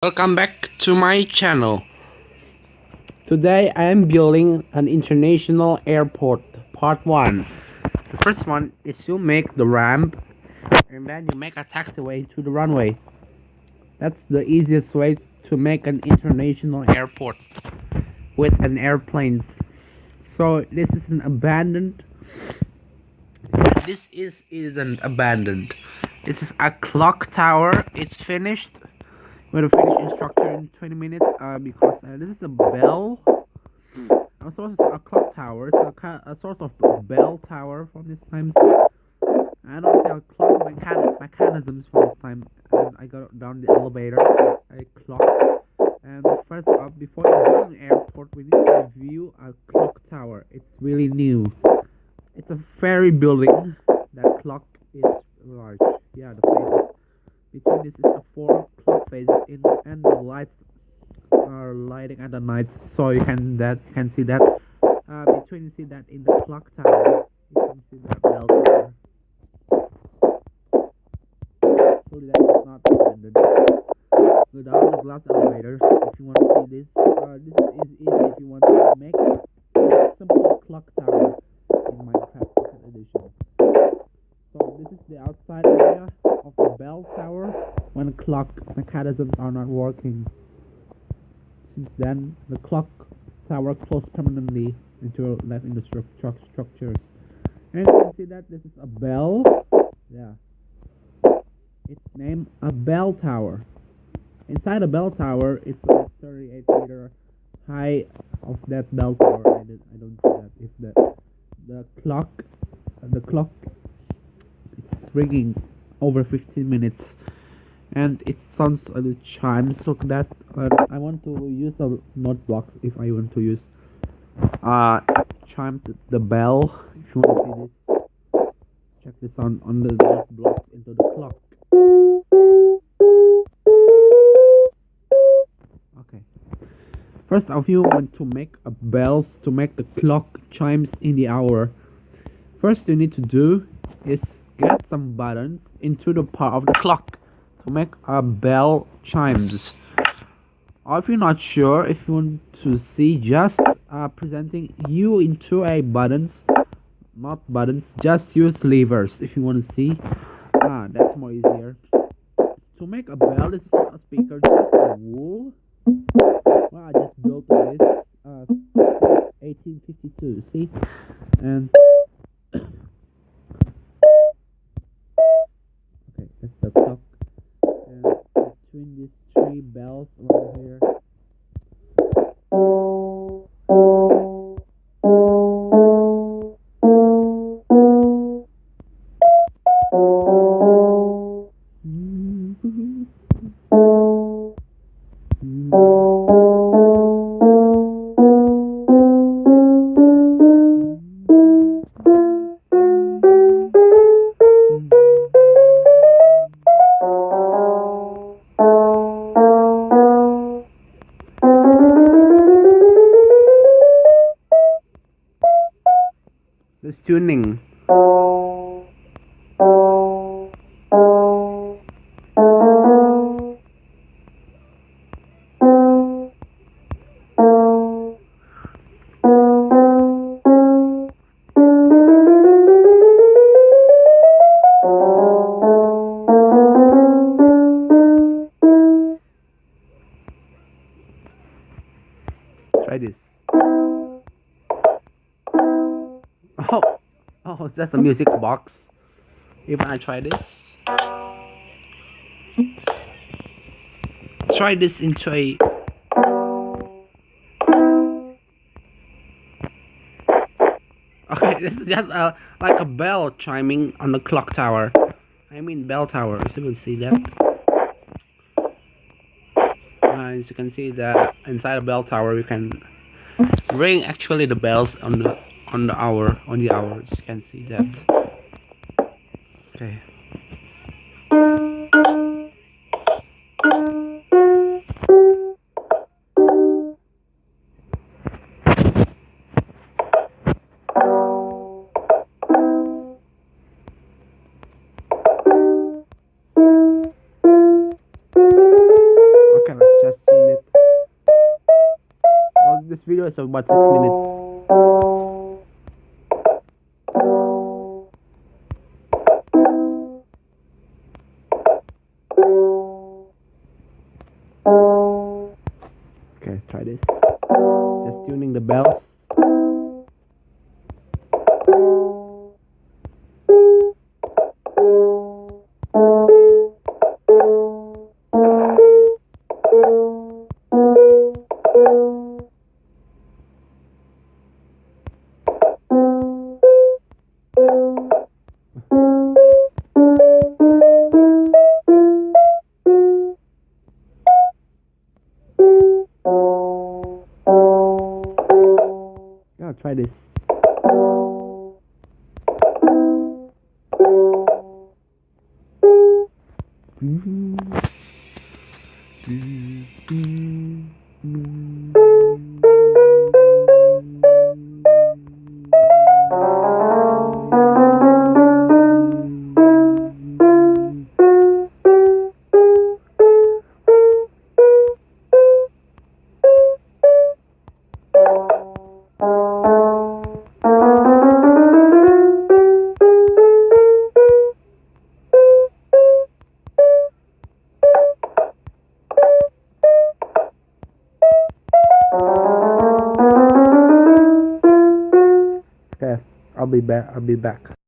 Welcome back to my channel. Today I am building an international airport, part 1. The first one is to make the ramp, and then you make a taxiway to the runway. That's the easiest way to make an international airport with an airplanes. So this is an abandoned. This isn't abandoned. This is a clock tower. It's finished. We're gonna finish instructor in 20 minutes because this is a bell. Also, it's a clock tower. It's a sort of bell tower from this time. I don't see a clock mechanisms from this time. And I got down the elevator. A clock. And first up, before you build an airport, we need to review a clock tower. It's really new. It's a ferry building. That clock is large. Yeah, the faces. Between this is a 4 clock phases in, and the lights are lighting at the night, so you can see that. Between you see that in the clock tower, you can see that bell tower. Hopefully that is not abandoned. Go down the glass elevators if you want to see this. This is easy if you want to make a simple clock tower in Minecraft Second Edition. So this is the outside area of the bell tower when clock mechanisms are not working. Since then, the clock tower closed permanently until left in the structures. And you can see that this is a bell. Yeah. It's named a bell tower. Inside a bell tower, it's a 38-meter high of that bell tower. I don't see that. It's the clock it's ringing over 15 minutes, and it sounds a little chimes. Look at that. I want to use a note box if I want to use chime the bell. If you want to see this, check this on the note blocks into the clock. Okay. First, if you want to make a bells to make the clock chimes in the hour, first you need to do is get some buttons into the part of the clock to make a bell chimes. Or if you're not sure, if you want to see just presenting you into a buttons, not buttons, just use levers if you want to see. That's more easier. To make a bell, this is not a speaker, just a wool. Well, I just built this 1852, see? And okay, that's the clock. And between these 3 bells over here. This tuning. Try this. Oh, that's a music box. Even I try this. Try this into a. Okay, this is just like a bell chiming on the clock tower. I mean bell tower. So you can see that. As you can see that inside a bell tower, you can ring actually the bells on the hour. As you can see that. Okay. video is about 6 minutes. Okay, try this. Just tuning the bells. Yeah, try this. Okay, I'll be back.